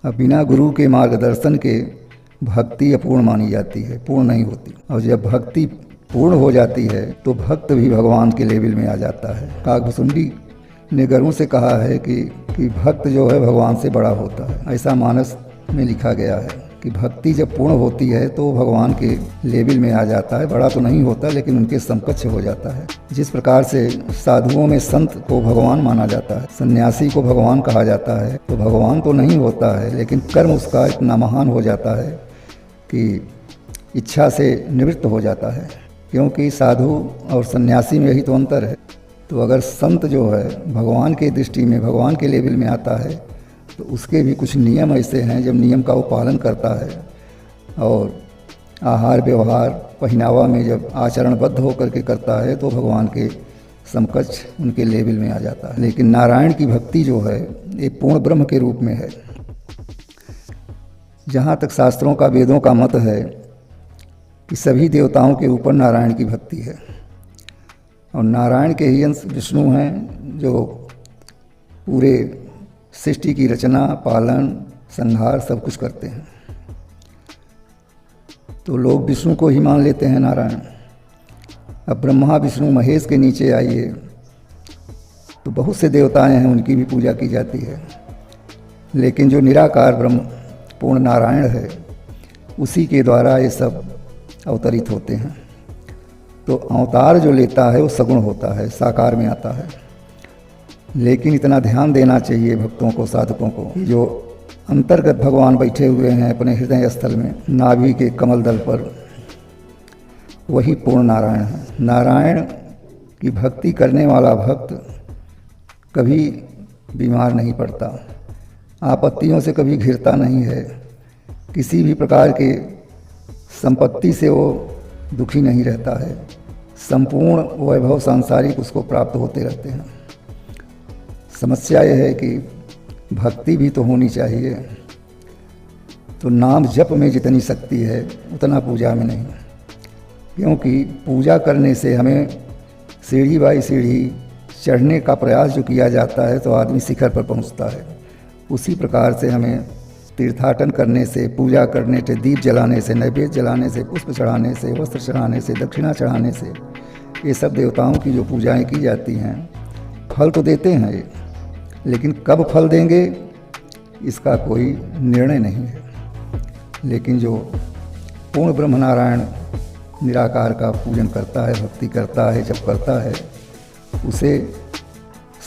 अब बिना गुरु के मार्गदर्शन के भक्ति अपूर्ण मानी जाती है, पूर्ण नहीं होती। और जब भक्ति पूर्ण हो जाती है तो भक्त भी भगवान के लेवल में आ जाता है। काकभुसुंडी ने गरुड़ से कहा है कि भक्त जो है भगवान से बड़ा होता है। ऐसा मानस में लिखा गया है कि भक्ति जब पूर्ण होती है तो भगवान के लेवल में आ जाता है। बड़ा तो नहीं होता लेकिन उनके समकक्ष हो जाता है। जिस प्रकार से साधुओं में संत को भगवान माना जाता है, सन्यासी को भगवान कहा जाता है, तो भगवान तो नहीं होता है लेकिन कर्म उसका इतना महान हो जाता है कि इच्छा से निवृत्त हो जाता है। क्योंकि साधु और सन्यासी में यही तो अंतर है। तो अगर संत जो है भगवान के दृष्टि में, भगवान के लेवल में आता है तो उसके भी कुछ नियम ऐसे हैं, जब नियम का वो पालन करता है और आहार व्यवहार पहनावा में जब आचरणबद्ध होकर के करता है तो भगवान के समकक्ष उनके लेवल में आ जाता है। लेकिन नारायण की भक्ति जो है ये पूर्ण ब्रह्म के रूप में है। जहाँ तक शास्त्रों का, वेदों का मत है कि सभी देवताओं के ऊपर नारायण की भक्ति है और नारायण के ही अंश विष्णु हैं जो पूरे सृष्टि की रचना, पालन, संहार सब कुछ करते हैं। तो लोग विष्णु को ही मान लेते हैं नारायण। अब ब्रह्मा विष्णु महेश के नीचे आइए तो बहुत से देवताएं हैं, उनकी भी पूजा की जाती है। लेकिन जो निराकार ब्रह्म पूर्ण नारायण है उसी के द्वारा ये सब अवतरित होते हैं। तो अवतार जो लेता है वो सगुण होता है, साकार में आता है। लेकिन इतना ध्यान देना चाहिए भक्तों को, साधकों को, जो अंतर्गत भगवान बैठे हुए हैं अपने हृदय स्थल में, नाभि के कमल दल पर, वही पूर्ण नारायण है। नारायण की भक्ति करने वाला भक्त कभी बीमार नहीं पड़ता, आपत्तियों से कभी घिरता नहीं है, किसी भी प्रकार के संपत्ति से वो दुखी नहीं रहता है। संपूर्ण वैभव सांसारिक उसको प्राप्त होते रहते हैं। समस्या यह है कि भक्ति भी तो होनी चाहिए। तो नाम जप में जितनी शक्ति है उतना पूजा में नहीं। क्योंकि पूजा करने से हमें सीढ़ी बाई सीढ़ी चढ़ने का प्रयास जो किया जाता है तो आदमी शिखर पर पहुंचता है। उसी प्रकार से हमें तीर्थाटन करने से, पूजा करने से, दीप जलाने से, नैवेद्य जलाने से, पुष्प चढ़ाने से, वस्त्र चढ़ाने से, दक्षिणा चढ़ाने से, ये सब देवताओं की जो पूजाएं की जाती हैं फल तो देते हैं ये, लेकिन कब फल देंगे इसका कोई निर्णय नहीं है। लेकिन जो पूर्ण ब्रह्म नारायण निराकार का पूजन करता है, भक्ति करता है, जब करता है, उसे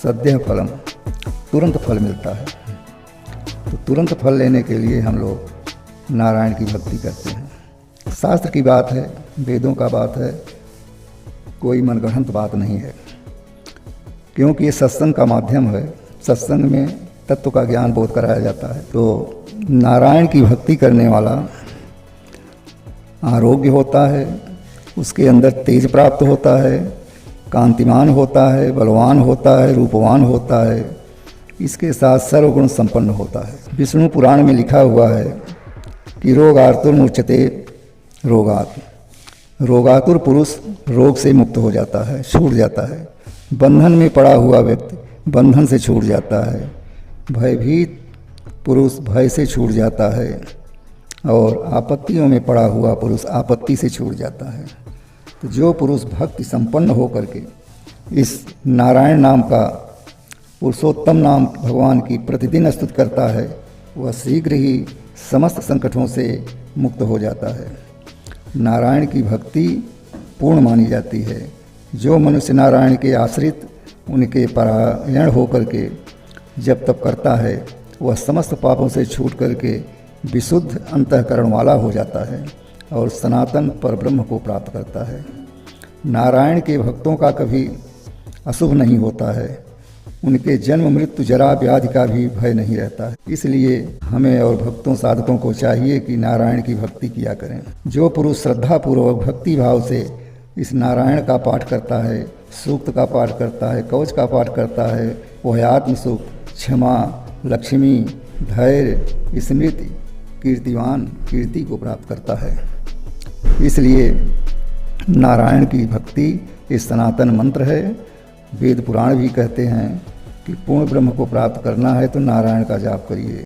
सद्यः फलम, तुरंत फल मिलता है। तो तुरंत फल लेने के लिए हम लोग नारायण की भक्ति करते हैं। शास्त्र की बात है, वेदों का बात है, कोई मनगढ़ंत बात नहीं है। क्योंकि ये सत्संग का माध्यम है, सत्संग में तत्व का ज्ञान बोध कराया जाता है। तो नारायण की भक्ति करने वाला आरोग्य होता है, उसके अंदर तेज प्राप्त होता है, कांतिमान होता है, बलवान होता है, रूपवान होता है, इसके साथ सर्वगुण संपन्न होता है। विष्णु पुराण में लिखा हुआ है कि रोगातुर मुच्यते रोगात। रोगातुर पुरुष रोग से मुक्त हो जाता है, छूट जाता है। बंधन में पड़ा हुआ व्यक्ति बंधन से छूट जाता है। भयभीत पुरुष भय से छूट जाता है और आपत्तियों में पड़ा हुआ पुरुष आपत्ति से छूट जाता है। तो जो पुरुष भक्ति संपन्न होकर के इस नारायण नाम का, पुरुषोत्तम नाम भगवान की प्रतिदिन स्तुति करता है, वह शीघ्र ही समस्त संकटों से मुक्त हो जाता है। नारायण की भक्ति पूर्ण मानी जाती है। जो मनुष्य नारायण के आश्रित, उनके परायण होकर के जब तब करता है, वह समस्त पापों से छूट करके विशुद्ध अंतःकरण वाला हो जाता है और सनातन परब्रह्म को प्राप्त करता है। नारायण के भक्तों का कभी अशुभ नहीं होता है, उनके जन्म मृत्यु जरा व्याधि का भी भय नहीं रहता है। इसलिए हमें और भक्तों साधकों को चाहिए कि नारायण की भक्ति किया करें। जो पुरुष श्रद्धापूर्वक भक्ति भाव से इस नारायण का पाठ करता है, सूक्त का पाठ करता है, कवच का पाठ करता है, वह आत्म सुख, क्षमा, लक्ष्मी, धैर्य, स्मृति, कीर्तिवान कीर्ति को प्राप्त करता है। इसलिए नारायण की भक्ति इस सनातन मंत्र है। वेद पुराण भी कहते हैं कि पूर्ण ब्रह्म को प्राप्त करना है तो नारायण का जाप करिए।